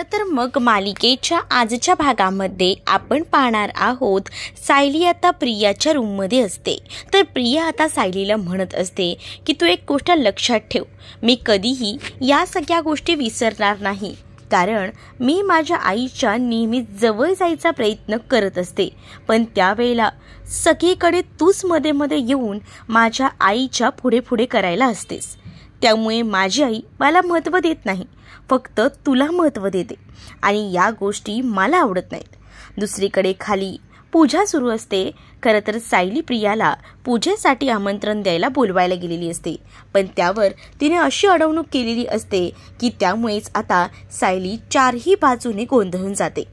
तर मग मालिकेच्या आजच्या भागामध्ये आपण पाहणार आहोत, सायली आता प्रियाच्या रूममध्ये असते. तर प्रिया आता सायलीला म्हणत असते की तू एक गोष्ट लक्षात ठेव, मी कधीही या सगळ्या गोष्टी विसरणार नाही, कारण मी माझ्या आईच्या नेहमी जवळ जायचा प्रयत्न करत असते, पण त्यावेळेला सगळीकडे तूच मध्ये मध्ये येऊन माझ्या आईच्या पुढे पुढे करायला असतेस. त्यामुळे माझी आई मला महत्त्व देत नाही, फक्त तुला महत्त्व देते आणि या गोष्टी मला आवडत नाहीत. दुसरीकडे खाली पूजा सुरू असते. खरं तर सायली प्रियाला पूजेसाठी आमंत्रण द्यायला बोलवायला गेलेली असते, पण त्यावर तिने अशी अडवणूक केलेली असते की त्यामुळेच आता सायली चारही बाजूने गोंधळून जाते.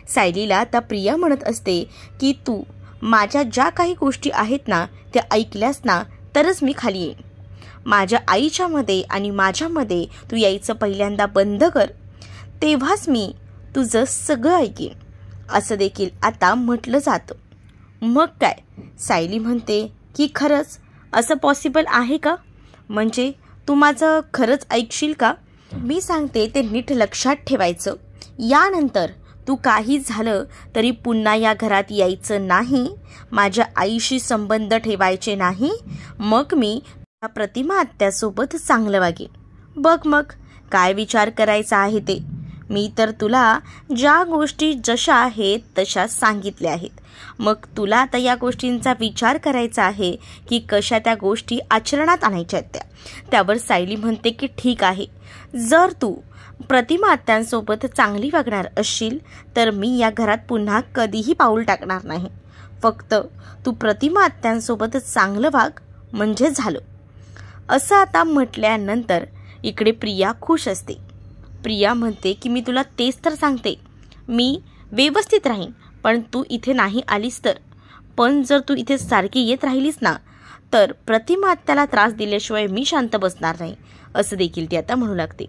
सायलीला आता प्रिया म्हणत असते की तू माझ्या ज्या काही गोष्टी आहेत ना त्या ऐकल्यास ना तरच मी खाली येईन. माझ्या आईच्यामध्ये आणि माझ्यामध्ये तू यायचं पहिल्यांदा बंद कर, तेव्हाच मी तुझं सगळं ऐकीन, असं देखील आता म्हटलं जातं. मग काय, सायली म्हणते की खरंच असं पॉसिबल आहे का? म्हणजे तू माझं खरंच ऐकशील का? मी सांगते ते नीट लक्षात ठेवायचं. यानंतर तू काही झालं तरी पुन्हा या घरात यायचं नाही, माझ्या आईशी संबंध ठेवायचे नाही, मग मी प्रतिमा आत्यासोबत चांगलं वागेन. बघ मग काय विचार करायचा आहे ते. मी तर तुला ज्या गोष्टी जशा आहेत तशा सांगितल्या आहेत, मग तुला आता या गोष्टींचा विचार करायचा आहे की कशा त्या गोष्टी आचरणात आणायच्या आहेत त्यावर सायली म्हणते की ठीक आहे, जर तू प्रतिमा आत्यांसोबत चांगली वागणार असशील तर मी या घरात पुन्हा कधीही पाऊल टाकणार नाही, फक्त तू प्रतिमा आत्यांसोबत चांगलं वाग म्हणजे झालं. असं आता म्हटल्यानंतर इकडे प्रिया खुश असते. प्रिया म्हणते की मी तुला तेच तर सांगते, मी व्यवस्थित राहीन, पण तू इथे नाही आलीस तर. पण जर तू इथे सारखी येत राहिलीस ना तर प्रतिमा आत्याला त्रास दिल्याशिवाय मी शांत बसणार नाही, असं देखील ती आता म्हणू लागते.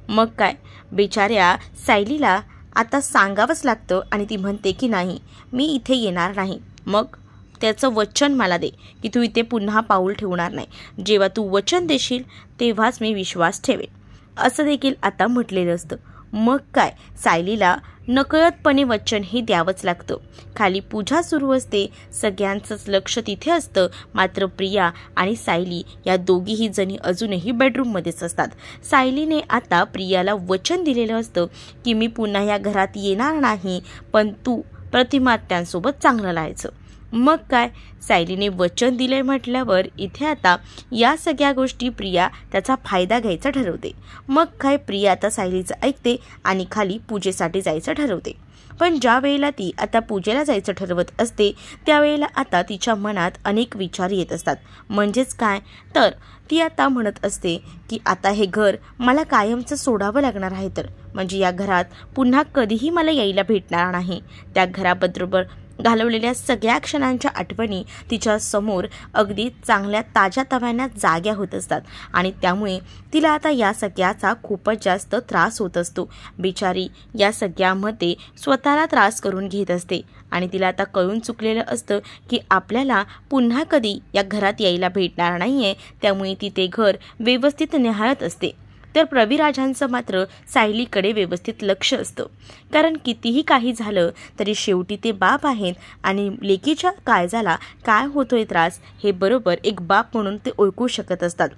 मग काय, बिचाऱ्या सायलीला आता सांगावंच लागतं आणि ती म्हणते की नाही, मी इथे येणार नाही. मग त्याचं वचन मला दे की तू इथे पुन्हा पाऊल ठेवणार नाही. जेव्हा तू वचन देशील तेव्हाच मी विश्वास ठेवेन, असं देखील आता म्हटलेलं असतं. मग काय, सायलीला नकळतपणे वचन हे द्यावंच लागतं. खाली पूजा सुरू असते, सगळ्यांचंच लक्ष तिथे असतं. मात्र प्रिया आणि सायली या दोघीही जणी अजूनही बेडरूममध्येच असतात. सायलीने आता प्रियाला वचन दिलेलं असतं की मी पुन्हा या घरात येणार नाही, पण तू प्रतिमा आत्यांसोबत चांगलं राहायचं. मग काय, सायलीने वचन दिले म्हटल्यावर इथे आता या सगळ्या गोष्टी प्रिया त्याचा फायदा घ्यायचा ठरवते. मग काय, प्रिया आता सायलीचं ऐकते आणि खाली पूजेसाठी जायचं ठरवते. पण ज्या वेळेला ती आता पूजेला जायचं ठरवत असते त्यावेळेला आता तिच्या मनात अनेक विचार येत असतात. म्हणजेच काय, तर ती आता म्हणत असते की आता हे घर मला कायमचं सोडावं लागणार आहे, तर म्हणजे या घरात पुन्हा कधीही मला यायला भेटणार नाही. त्या घराबरोबर घालवलेल्या सगळ्या क्षणांच्या आठवणी तिच्या समोर अगदी चांगल्या ताज्या तव्यानं जाग्या होत असतात आणि त्यामुळे तिला आता या सगळ्याचा खूपच जास्त त्रास होत असतो. बिचारी या सगळ्यामध्ये स्वतःला त्रास करून घेत असते आणि तिला आता कळून चुकलेलं असतं की आपल्याला पुन्हा कधी या घरात यायला भेटणार नाहीये. त्यामुळे ती ते घर व्यवस्थित निहाळत असते. तर प्रवीराजांचं मात्र सायलीकडे व्यवस्थित लक्ष असतं, कारण कितीही काही झालं तरी शेवटी ते बाप आहेत आणि लेकीच्या काळजाला काय होतोय त्रास हे बरोबर एक बाप म्हणून ते ओळखू शकत असतात.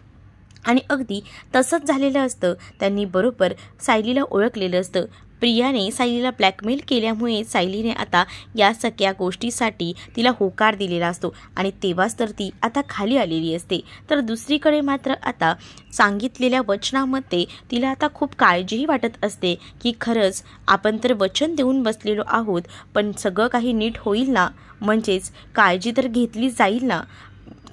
आणि अगदी तसंच झालेलं असतं. त्यांनी बरोबर सायलीला ओळखलेलं असतं. प्रियाने सायलीला ब्लॅकमेल केल्यामुळे सायलीने आता या सगळ्या गोष्टीसाठी तिला होकार दिलेला असतो आणि तेव्हाच तर ती आता खाली आलेली असते. तर दुसरीकडे मात्र आता सांगितलेल्या वचनामध्ये तिला आता खूप काळजीही वाटत असते की खरंच आपण तर वचन देऊन बसलेलो आहोत, पण सगळं काही नीट होईल ना, म्हणजेच काळजी तर घेतली जाईल ना,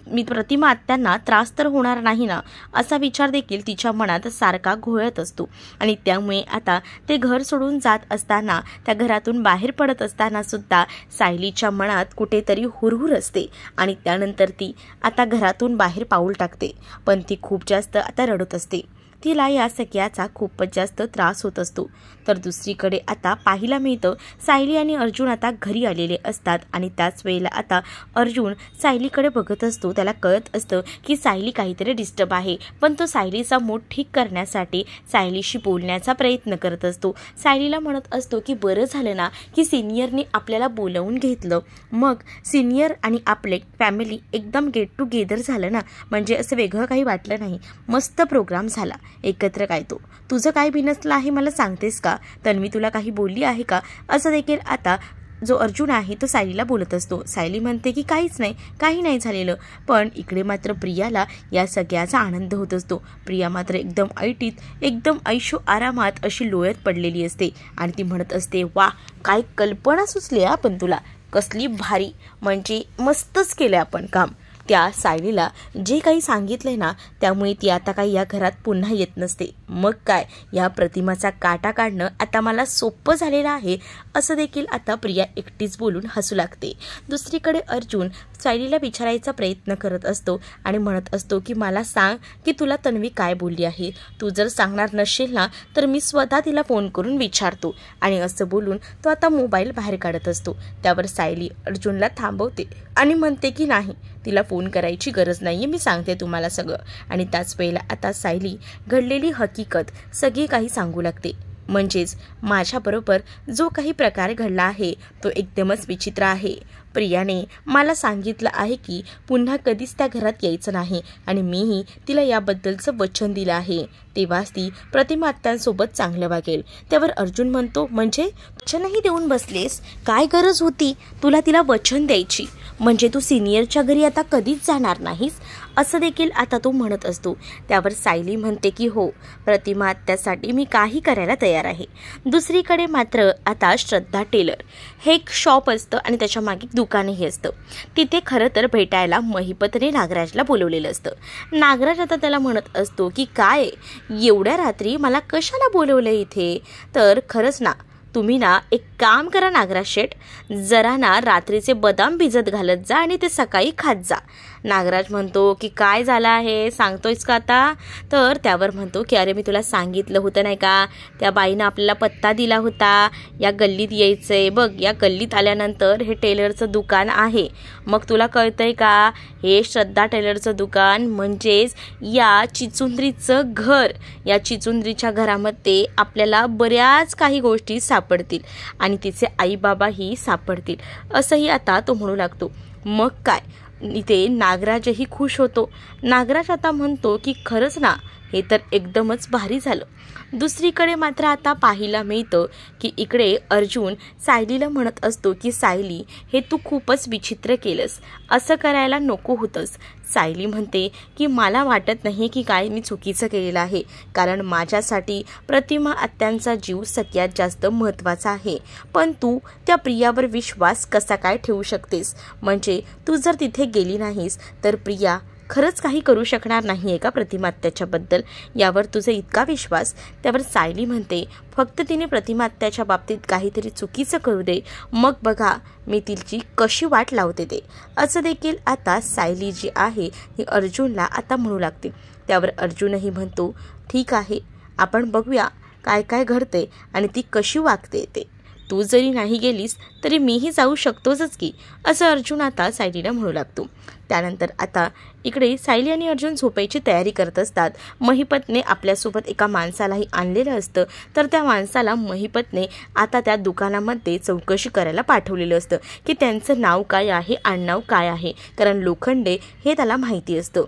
मी प्रतिमा आत्यांना त्रास तर होणार नाही ना, असा विचार देखील तिच्या मनात सारखा घोळत असतो. आणि त्यामुळे आता ते घर सोडून जात असताना, त्या घरातून बाहेर पडत असताना सुद्धा सायलीच्या मनात कुठेतरी हुरहुर असते आणि त्यानंतर ती आता घरातून बाहेर पाऊल टाकते, पण ती खूप जास्त आता रडत असते. तिला या सगळ्याचा खूपच जास्त त्रास होत असतो। तर दुसरीकडे आता पाहायला मिळतं सायली आणि अर्जुन आता घरी आलेले असतात आणि त्याच वेळेला आता अर्जुन सायलीकडे बघत असतो। त्याला कळत असतं की सायली काहीतरी डिस्टर्ब आहे, पण तो सायलीचा मूड ठीक करण्यासाठी सायलीशी बोलण्याचा प्रयत्न करत असतो। सायलीला म्हणत असतो की बरं झालं ना की सिनियरने आपल्याला बोलावून घेतलं, मग सिनियर आणि आपले फॅमिली एकदम गेट टुगेदर झालं ना, म्हणजे असं वेगळं काही वाटलं नाही, मस्त प्रोग्राम झाला एकत्र। काय तो तुझं काय बिनसलं आहे मला सांगतेस का? तन्वी तुला काही बोलली आहे का? असं देखील आता जो अर्जुन आहे तो सायलीला बोलत असतो। सायली म्हणते की काहीच नाही, काही नाही झालेलं, पण इकडे मात्र प्रियाला या सगळ्याचा आनंद होत असतो। प्रिया मात्र एकदम ऐटीत, एकदम ऐशो आरामात अशी लोळत पडलेली असते आणि ती म्हणत असते, वा काय कल्पना सुचली आपण तुला, कसली भारी, म्हणजे मस्तच केलं आपण काम। त्या सायलीला जे काही सांगितलंय ना त्यामुळे ती आता काही या घरात पुन्हा येत नसते। मग काय, या प्रतिमाचा काटा काढणं आता मला सोपं झालेलं आहे, असं देखील आता प्रिया एकटीच बोलून हसू लागते। दुसरीकडे अर्जुन सायलीला विचारायचा प्रयत्न करत असतो आणि म्हणत असतो की मला सांग की तुला तन्वी काय बोलली आहे, तू जर सांगणार नसेल ना तर मी स्वतः तिला फोन करून विचारतो। आणि असं बोलून तो आता मोबाईल बाहेर काढत असतो। त्यावर सायली अर्जुनला थांबवते आणि म्हणते की नाही, तिला फोन करायची गरज नाहीये, मी सांगते तुम्हाला सगळं। आणि त्याच वेळेला आता सायली घडलेली हकीकत सगळी काही सांगू लागते। म्हणजेच माझ्याबरोबर जो काही प्रकार घडला आहे तो एकदमच विचित्र आहे। प्रियाने मला सांगितलं आहे की पुन्हा कधीच त्या घरात यायचं नाही आणि मीही तिला याबद्दलचं वचन दिलं आहे, तेव्हाच ती प्रतिमा आत्यांसोबत चांगलं वागेल। त्यावर अर्जुन म्हणतो, म्हणजे वचनही देऊन बसलेस, काय गरज होती तुला तिला वचन द्यायची? म्हणजे तू सिनियरच्या घरी आता कधीच जाणार नाहीस, असं देखील आता तो म्हणत असतो। त्यावर सायली म्हणते की हो, प्रतिमा आत्यासाठी मी काही करायला तयार आहे। दुसरीकडे मात्र आता श्रद्धा टेलर हे एक शॉप असतं आणि त्याच्या मागे दुकानही असतं। तिथे खरं तर भेटायला महिपतने नागराजला बोलवलेलं असतं। नागराज आता त्याला म्हणत असतो की काय एवढ्या रात्री मला कशाला बोलवलं इथे? तर खरंच ना, तुम्ही ना एक काम करा नागराज शेठ, जरा ना रात्रीचे बदाम भिजत घालत जा आणि ते सकाळी खात जा। नागराज म्हणतो की काय झालं आहे, सांगतोयस का आता? तर त्यावर म्हणतो की अरे मी तुला सांगितलं होतं नाही का, त्या बाईनं आपल्याला पत्ता दिला होता, या गल्लीत यायचंय बघ, या गल्लीत आल्यानंतर हे टेलरचं दुकान आहे। मग तुला कळतंय का, हे श्रद्धा टेलरचं दुकान म्हणजेच या चिचुंद्रीचं घर। या चिचुंद्रीच्या घरामध्ये आपल्याला बऱ्याच काही गोष्टी सापडतील आणि तिचे आई बाबाही सापडतील, असंही आता तो म्हणू लागतो। मग काय, इथे नागराजही खुश होतो। नागराज आता म्हणतो की खरंच ना, हे तर एकदमच भारी झालं। दुसरीकडे मात्र आता पाहायला मिळतं की इकडे अर्जुन सायलीला म्हणत असतो की सायली, हे तू खूपच विचित्र केलंस, असं करायला नको होतंस। सायली म्हणते की मला वाटत नाही की काय मी चुकीचं केलेलं आहे, कारण माझ्यासाठी प्रतिमा आत्यांचा जीव सगळ्यात जास्त महत्त्वाचा आहे, पण तू त्या प्रियावर विश्वास कसा काय ठेवू शकतेस? म्हणजे तू जर तिथे गेली नाहीस तर प्रिया खरंच काही करू शकणार नाही आहे का प्रतिमा आत्याच्याबद्दल? यावर तुझा इतका विश्वास? त्यावर सायली म्हणते, फक्त तिने प्रतिमा आत्याच्या बाबतीत काहीतरी चुकीचं करू दे, मग बघा मी तिची कशी वाट लावते ते, असं देखील आता सायली जी आहे ही अर्जुनला आता म्हणू लागते। त्यावर अर्जुनही म्हणतो, ठीक आहे, आपण बघूया काय काय घडते आणि ती कशी वागते ते, तू जरी नाही गेलीस तरी मीही जाऊ शकतोच की, असं अर्जुन आता सायलीला म्हणू लागतो। त्यानंतर आता इकडे सायली आणि अर्जुन झोपायची तयारी करत असतात। महिपतने आपल्यासोबत एका माणसालाही आणलेलं असतं, तर त्या माणसाला महिपतने आता त्या दुकानामध्ये चौकशी करायला पाठवलेलं असतं की त्यांचं नाव काय आहे, आडनाव काय आहे, कारण लोखंडे हे त्याला माहिती असतं।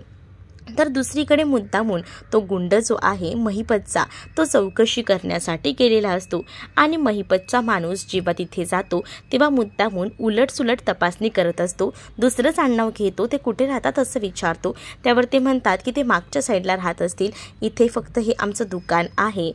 तर दुसरीकडे मुद्दामून तो गुंड जो आहे महिपतचा, तो चौकशी करण्यासाठी गेलेला असतो आणि महिपतचा माणूस जेव्हा तिथे जातो तेव्हा मुद्दामून उलटसुलट तपासणी करत असतो। दुसरंच आडनाव घेतो, ते कुठे राहतात असं विचारतो। त्यावर ते म्हणतात की ते मागच्या साईडला राहत असतील, इथे फक्त हे आमचं दुकान आहे,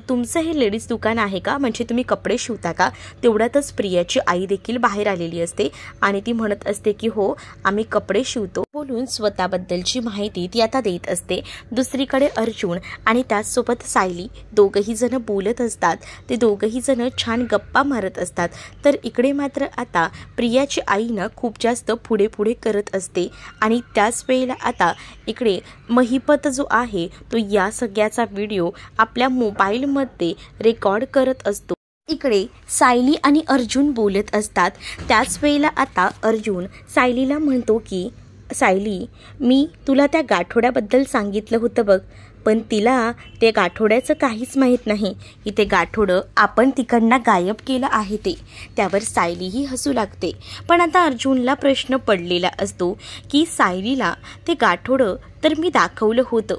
तुमचं हे लेडीज दुकान आहे का, म्हणजे तुम्ही कपडे शिवता का? तेवढ्यातच प्रियाची आई देखील बाहेर आलेली असते आणि ती म्हणत असते की हो आम्ही कपडे शिवतो, बोलून स्वतःबद्दलची माहिती ती ती आता देत असते. दुसरीकडे अर्जुन आणि त्याचसोबत सायली दोघंही जण बोलत असतात. ते दोघंही जण छान गप्पा मारत असतात. तर इकडे मात्र आता प्रियाची आई ना खूप जास्त पुढे पुढे करत असते आणि त्याच वेळेला आता इकडे महिपत जो आहे तो या सगळ्याचा व्हिडिओ आपल्या मोबाईलमध्ये रेकॉर्ड करत असतो. इकडे सायली आणि अर्जुन बोलत असतात. त्याच वेळेला आता अर्जुन सायलीला म्हणतो की सायली, मी तुला त्या गाठोड्याबद्दल सांगितलं होतं बघ, पण तिला ते गाठोड्याचं काहीच माहीत नाही की ते गाठोडं आपण तिकडनं गायब केलं आहे ते. त्यावर सायलीही हसू लागते. पण आता अर्जुनला प्रश्न पडलेला असतो की सायलीला ते गाठोडं तर मी दाखवलं होतं,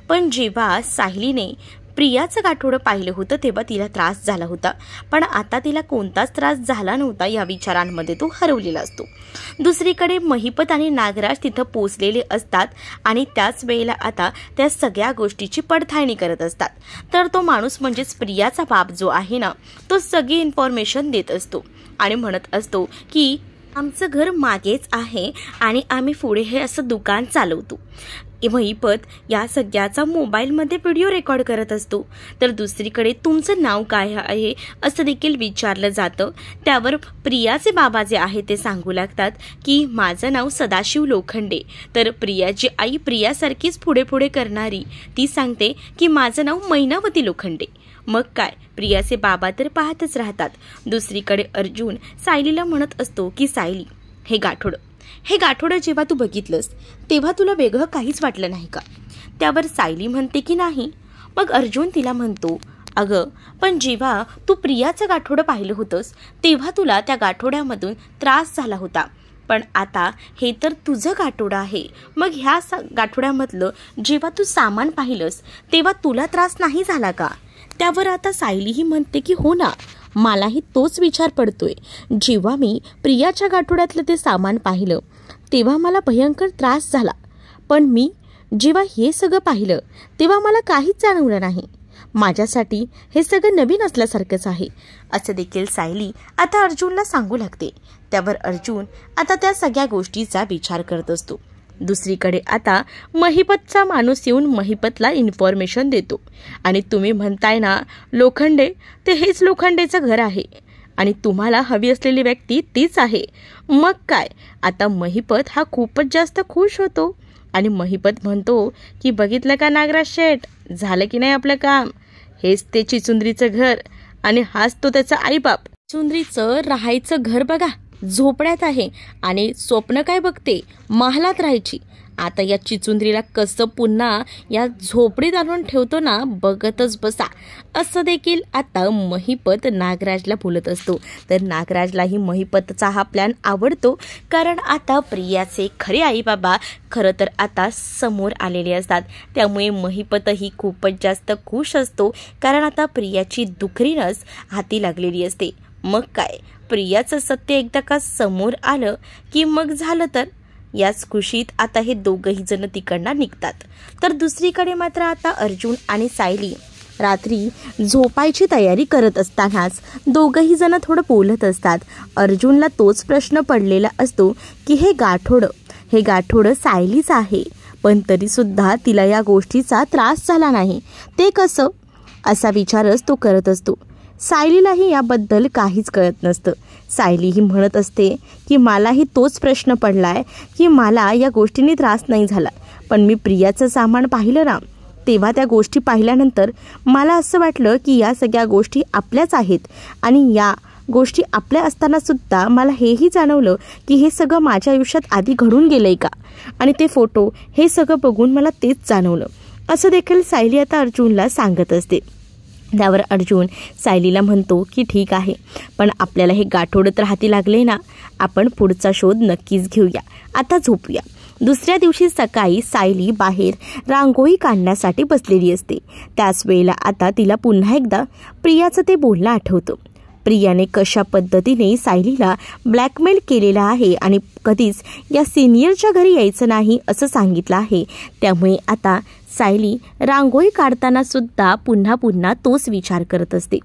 पण जेव्हा सायलीने प्रियाचं गाठोडं पाहिलं होतं तेव्हा तिला त्रास झाला होता, पण आता तिला कोणताच त्रास झाला नव्हता या विचारांमध्ये तो हरवलेला असतो. दुसरीकडे महिपत आणि नागराज तिथं पोचलेले असतात आणि त्याच वेळेला आता त्या सगळ्या गोष्टीची पडताळणी करत असतात. तर तो माणूस म्हणजेच प्रियाचा बाप जो आहे ना तो सगळी इन्फॉर्मेशन देत असतो आणि म्हणत असतो की आमचं घर मागेच आहे आणि आम्ही पुढे हे असं दुकान चालवतो. महिपत या सगळ्याचा मोबाईलमध्ये व्हिडिओ रेकॉर्ड करत असतो. तर दुसरीकडे तुमचं नाव काय आहे असं देखील विचारलं जातं. त्यावर प्रियाचे बाबा जे आहे ते सांगू लागतात की माझं नाव सदाशिव लोखंडे. तर प्रियाची आई प्रियासारखीच पुढे पुढे करणारी ती सांगते की माझं नाव मैनावती लोखंडे. मग काय, प्रियाचे बाबा तर पाहतच राहतात. दुसरीकडे अर्जुन सायलीला म्हणत असतो की सायली, हे गाठोडं जेव्हा तू बघितलंस तेव्हा तुला वेगळं काहीच वाटलं नाही का? त्यावर सायली म्हणते की नाही. मग अर्जुन तिला म्हणतो, अगं पण जेव्हा तू प्रियाचं गाठोडं पाहिलं होतंस तेव्हा तुला त्या गाठोड्यामधून त्रास झाला होता, पण आता हे तर तुझं गाठोडं आहे. मग ह्या गाठोड्यामधलं जेव्हा तू सामान पाहिलंस तेव्हा तुला त्रास नाही झाला का? त्यावर आता सायलीही म्हणते की हो ना, मलाही तोच विचार पडतोय. जेव्हा मी प्रियाच्या गाठोड्यातलं ते सामान पाहिलं तेव्हा मला भयंकर त्रास झाला, पण मी जेव्हा हे सगळं पाहिलं तेव्हा मला काहीच जाणवलं नाही. माझ्यासाठी हे सगळं नवीन असल्यासारखंच आहे असं देखील सायली आता अर्जुनला सांगू लागते. त्यावर अर्जुन आता त्या सगळ्या गोष्टीचा विचार करत असतो. दुसरीकडे आता महिपतचा माणूस येऊन महिपतला इन्फॉर्मेशन देतो आणि तुम्ही म्हणताय ना लोखंडे, ते हेच लोखंडेचं घर आहे आणि तुम्हाला हवी असलेली व्यक्ती तीच आहे. मग काय, आता महिपत हा खूपच जास्त खुश होतो आणि महिपत म्हणतो की बघितलं का नागराज शेठ, झालं की नाही आपलं काम. हेच ते चिचुंद्रीचं घर आणि हाच तो त्याचा आईबाप. चिचुंद्रीचं राहायचं घर बघा झोपड्यात आहे आणि स्वप्न काय बघते, महालात राहायची. आता या चिचुंद्रीला कसं पुन्हा या झोपडीत आणून ठेवतो ना, बघतच बसा असं देखील आता महिपत नागराजला बोलत असतो. तर नागराजलाही महिपतचा हा प्लॅन आवडतो, कारण आता प्रियाचे खरे आई बाबा खरं तर आता समोर आलेले असतात. त्यामुळे महिपतही खूपच जास्त खुश असतो, कारण आता प्रियाची दुखरीनच हाती लागलेली असते. मग काय, प्रियाचं सत्य एकदा का समोर आलं की मग झालं. तर याच खुशीत आता हे दोघंही जण तिकडनं निघतात. तर दुसरीकडे मात्र आता अर्जुन आणि सायली रात्री झोपायची तयारी करत असतानाच दोघंही जण थोडं बोलत असतात. अर्जुनला तोच प्रश्न पडलेला असतो की हे गाठोडं सायलीच आहे, पण तरीसुद्धा तिला या गोष्टीचा त्रास झाला नाही, ते कसं, असा विचारच तो करत असतो. सायलीलाही याबद्दल काहीच कळत नसतं. सायलीही म्हणत असते की मलाही तोच प्रश्न पडलाय की मला या गोष्टींनी त्रास नाही झाला, पण मी प्रियाचं सामान पाहिलं ना तेव्हा त्या गोष्टी पाहिल्यानंतर मला असं वाटलं की या सगळ्या गोष्टी आपल्याच आहेत आणि या गोष्टी आपल्या असताना सुद्धा मला हेही जाणवलं की हे सगळं माझ्या आयुष्यात आधी घडून गेलंय का, आणि ते फोटो हे सगळं बघून मला तेच जाणवलं असं देखील सायली आता अर्जुनला सांगत असते. त्यावर अर्जुन सायलीला म्हणतो की ठीक आहे, पण आपल्याला हे गाठोडं तर हाती लागले ना, आपण पुढचा शोध नक्कीच घेऊया, आता झोपूया. दुसऱ्या दिवशी सकाळी सायली बाहेर रांगोळी काढण्यासाठी बसलेली असते. त्याच वेळेला आता तिला पुन्हा एकदा प्रियाचं ते बोलणं आठवतं. प्रियाने कशा पद्धतीने सायलीला ब्लॅकमेल केलेला आहे आणि कधीच या सिनियरच्या घरी यायचं नाही असं सांगितलं आहे. त्यामुळे आता सायली रांगोळी काढताना सुद्धा पुन्हा पुन्हा तोच विचार करत असते.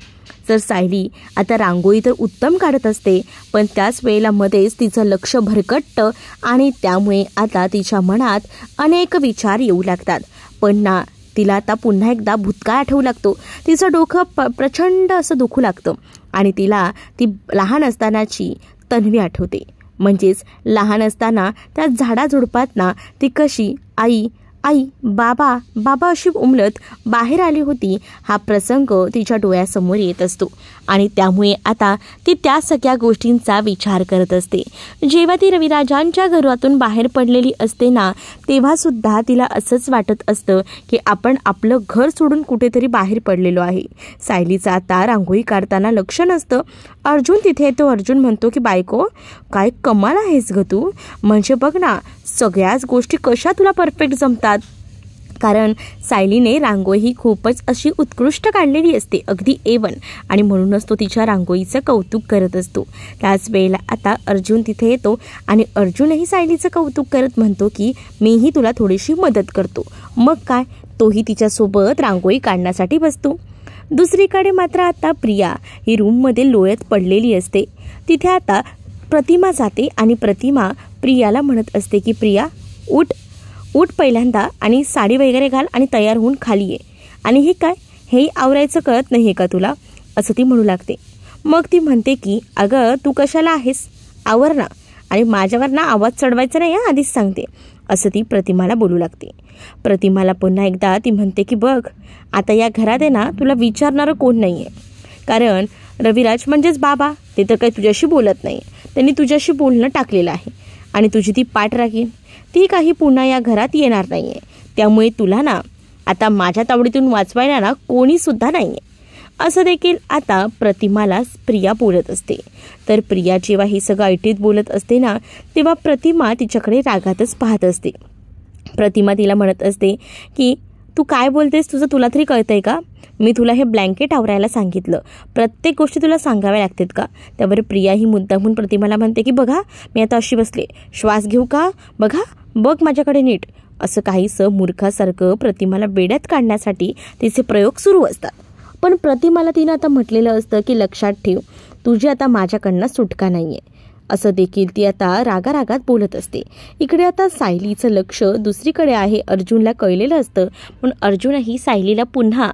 तर सायली आता रांगोळी तर उत्तम काढत असते, पण त्याच वेळेला मध्येच तिचं लक्ष भरकटतं आणि त्यामुळे आता तिच्या मनात अनेक विचार येऊ लागतात. पण ना तिला आता पुन्हा एकदा भूतकाळ आठवू लागतो. तिचं डोकं प्रचंड असं दुखू लागतं आणि तिला ती लहान असतानाची तन्वी आठवते. म्हणजेच लहान असताना त्या झाडाझुडपात ना ती कशी आई आई बाबा बाबा अशी उमलत बाहेर आली होती, हा प्रसंग तिच्या डोळ्यासमोर येत असतो आणि त्यामुळे आता ती त्या सगळ्या गोष्टींचा विचार करत असते. जेव्हा ती रविराजांच्या घरातून बाहेर पडलेली असते ना, तेव्हासुद्धा तिला असंच वाटत असतं की आपण आपलं घर सोडून कुठेतरी बाहेर पडलेलो आहे. सायलीचं आता रांगोळी काढताना लक्ष नसतं. अर्जुन तिथे येतो. अर्जुन म्हणतो की बायको काय कमाल आहेस ग तू, म्हणजे बघ ना सगळ्याच गोष्टी कशा तुला परफेक्ट जमतात. कारण सायलीने रांगोळी ही खूपच अशी उत्कृष्ट काढलेली असते, अगदी A1, आणि म्हणूनच तो तिच्या रांगोळीचं कौतुक करत असतो. त्याच वेळेला आता अर्जुन तिथे येतो आणि अर्जुनही सायलीचं कौतुक करत म्हणतो की मीही तुला थोडीशी मदत करतो. मग काय, तोही तिच्यासोबत रांगोळी काढण्यासाठी बसतो. दुसरीकडे मात्र आता प्रिया ही रूममध्ये लोळत पडलेली असते. तिथे आता प्रतिमा जाते आणि प्रतिमा प्रियाला म्हणत असते की प्रिया उठ उठ पहिल्यांदा आणि साडी वगैरे घाल आणि तयार होऊन खाली ये. आणि हे काय, हेही आवरायचं कळत नाही आहे का तुला, असं ती म्हणू लागते. मग ती म्हणते की अगं तू कशाला आहेस, आवर ना, आणि माझ्यावर ना आवाज चढवायचा नाही आहे, आधीच सांगते, असं ती प्रतिमाला बोलू लागते. प्रतिमाला पुन्हा एकदा ती म्हणते की बघ आता या घरात आहे ना तुला विचारणारं कोण नाही आहे. कारण रविराज म्हणजेच बाबा, ते तर काही तुझ्याशी बोलत नाही, त्यांनी तुझ्याशी बोलणं टाकलेलं आहे आणि तुझी ती पाठ राखीन ती काही पुन्हा या घरात येणार नाही आहे. त्यामुळे तुला ना आता माझ्या तावडीतून वाचवायला ना कोणीसुद्धा नाही आहे, असं देखील आता प्रतिमाला प्रिया बोलत असते. तर प्रिया जेव्हा ही सगळं ऐटीत बोलत असते ना, तेव्हा प्रतिमा तिच्याकडे रागातच पाहत असते. प्रतिमा तिला म्हणत असते की तू काय बोलतेस, तुझं तुला तरी कळतंय का, मी तुला हे ब्लँकेट आवरायला सांगितलं, प्रत्येक गोष्टी तुला सांगाव्या लागतात का. त्यावर प्रिया ही मुद्दामून प्रतिमाला म्हणते की बघा मी आता अशी बसले, श्वास घेऊ का, बघा बघ माझ्याकडे नीट, असं काहीसं मूर्खासारखं प्रतिमाला बेड्यात काढण्यासाठी तिचे प्रयोग सुरू असतात. पण प्रतिमाला तिनं आता म्हटलेलं असतं की लक्षात ठेव तुझी आता माझ्याकडनं सुटका नाही आहे, असं देखील ती आता रागारागात बोलत असते. इकडे आता सायलीचं लक्ष दुसरीकडे आहे. अर्जुनला कळलेलं असतं, पण अर्जुनही सायलीला पुन्हा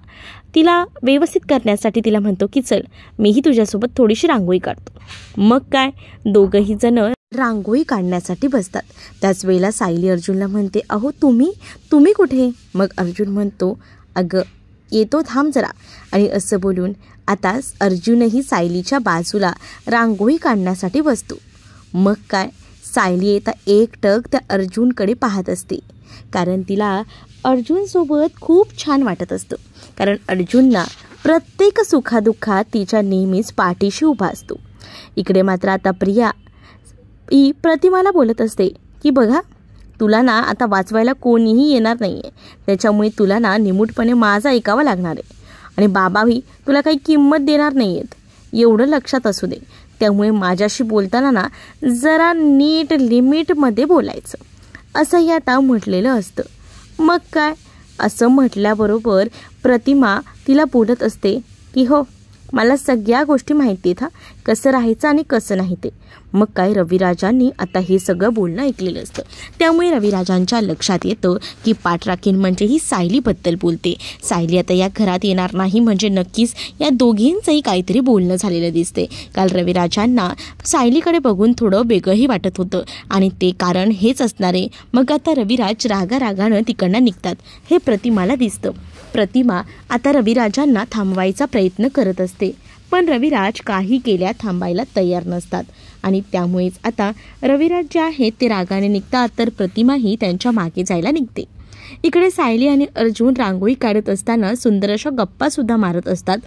तिला व्यवस्थित करण्यासाठी तिला म्हणतो की चल मीही तुझ्यासोबत थोडीशी रांगोळी काढतो. मग काय, दोघंही जण रांगोळी काढण्यासाठी बसतात. त्याच वेळेला सायली अर्जुनला म्हणते अहो तुम्ही कुठे. मग अर्जुन म्हणतो अगं येतो थांब जरा, आणि असं बोलून आता अर्जुनही सायलीच्या बाजूला रांगोळी काढण्यासाठी बसतो. मग काय, सायली आता एकटक त्या अर्जुनकडे पाहत असते, कारण तिला अर्जुनसोबत खूप छान वाटत असतं. कारण अर्जुनना प्रत्येक सुखादुःखात तिच्या नेहमीच पाठीशी उभा असतो. इकडे मात्र आता प्रिया ही प्रतिमाला बोलत असते की बघा तुला ना आता वाचवायला कोणीही येणार नाही आहे, त्याच्यामुळे तुला ना निमूटपणे माझं ऐकावं लागणार आहे, आणि बाबाही तुला काही किंमत देणार नाही आहेत, एवढं लक्षात असू दे. त्यामुळे माझ्याशी बोलताना ना जरा नीट लिमिटमध्ये बोलायचं, असंही आता म्हटलेलं असतं. मग काय, असं म्हटल्याबरोबर प्रतिमा तिला बोलत असते की हो मला सगळ्या गोष्टी माहिती आहेत, कसं राहायचं आणि कसं नाही ते. मग काय, रविराजांनी आता हे सगळं बोलणं ऐकलेलं असतं. त्यामुळे रविराजांच्या लक्षात येतं की पाठराखीण म्हणजे ही सायलीबद्दल बोलते. सायली आता या घरात येणार नाही म्हणजे नक्कीच या दोघींचंही काहीतरी बोलणं झालेलं दिसते. काल रविराजांना सायलीकडे बघून थोडं वेगळंही वाटत होतं आणि ते कारण हेच असणार आहे. मग आता रविराज रागारागानं तिकडनं निघतात हे प्रतिमाला दिसतं. प्रतिमा आता रविराजांना थांबवायचा प्रयत्न करत असते, पण रविराज काही केल्या थांबायला तयार नसतात आणि त्यामुळेच आता रविराज जे आहेत ते रागाने निघतात, तर प्रतिमाही त्यांच्या मागे जायला निघते. इकडे सायली आणि अर्जुन रांगोळी काढत असताना सुंदर अशा गप्पासुद्धा मारत असतात.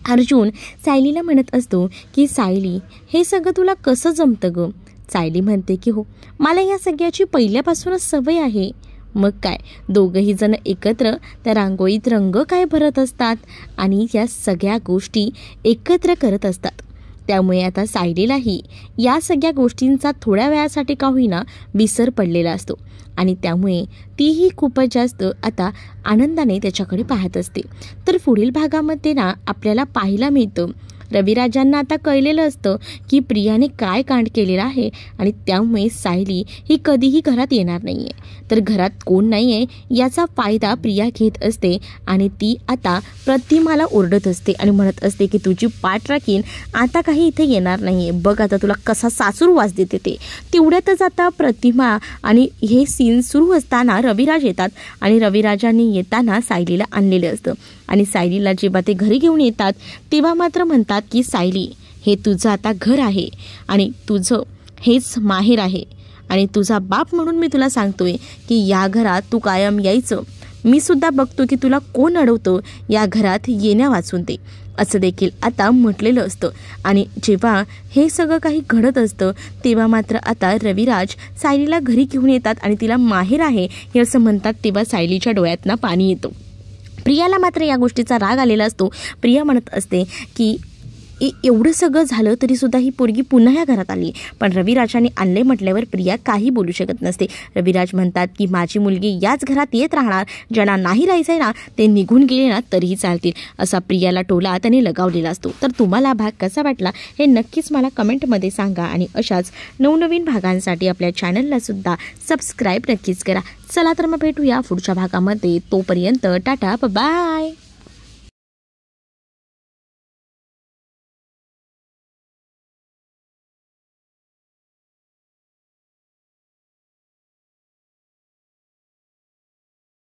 अर्जुन सायलीला म्हणत असतो की सायली हे सगळं तुला कसं जमतं गं. सायली म्हणते की हो मला या सगळ्याची पहिल्यापासूनच सवय आहे. मग काय, दोघंही जण एकत्र त्या रांगोळीत रंग काय भरत असतात आणि या सगळ्या गोष्टी एकत्र करत असतात. त्यामुळे आता सायलीलाही या सगळ्या गोष्टींचा थोड्या वेळासाठी का होईना विसर पडलेला असतो आणि त्यामुळे तीही खूपच जास्त आता आनंदाने त्याच्याकडे पाहत असते। तर पुढील भागामध्ये ना आपल्याला पाहायला मिळतं रविराजांना आता कळलेलं असतं की प्रियाने काय कांड केलेला आहे आणि त्यामुळे सायली ही कधीही घरात येणार नाही आहे। तर घरात कोण नाही आहे याचा फायदा प्रिया घेत असते आणि ती आता प्रतिमाला ओरडत असते आणि म्हणत असते की तुझी पाठ राखीन, आता काही इथे येणार नाही आहे, बघ आता तुला कसा सासूर वास देते ते। तेवढ्यातच आता प्रतिमा आणि हे सीन सुरू असताना रविराज येतात आणि रविराजांनी येताना सायलीला आणलेलं असतं आणि सायलीला जेव्हा ते घरी घेऊन येतात तेव्हा मात्र म्हणतात की सायली, हे तुझं आता घर आहे आणि तुझं हेच माहेर आहे आणि तुझा बाप म्हणून मी तुला सांगतोय की या घरात तू कायम यायचं। मी सुद्धा बघतो की तुला कोण अडवतं या घरात येण्या वाचून ते, असं देखील आता म्हटलेलं असतं। आणि जेव्हा हे सगळं काही घडत असतं तेव्हा मात्र आता रविराज सायलीला घरी घेऊन येतात आणि तिला माहेर आहे हे असं म्हणतात तेव्हा सायलीच्या डोळ्यातनं पाणी येतं। प्रियाला मात्र या गोष्टीचा राग आलेला असतो। प्रिया म्हणत असते की एवढं सगळं झालं तरी सुद्धा ही पोरगी पुन्हा या घरात आली, पण रविराजाने आणले म्हटल्यावर प्रिया काही बोलू शकत नसते। रविराज म्हणतात की माझी मुलगी याच घरात येत राहणार, ज्यांना नाही राहायचंय ना ते निघून गेले ना तरीही चालतील, असा प्रियाला टोला त्याने लगावलेला असतो। तर तुम्हाला भाग कसा वाटला हे नक्कीच मला कमेंटमध्ये सांगा आणि अशाच नवनवीन भागांसाठी आपल्या चॅनलला सुद्धा सबस्क्राईब नक्कीच करा। चला तर मग भेटूया पुढच्या भागामध्ये, तोपर्यंत टाटा बाय।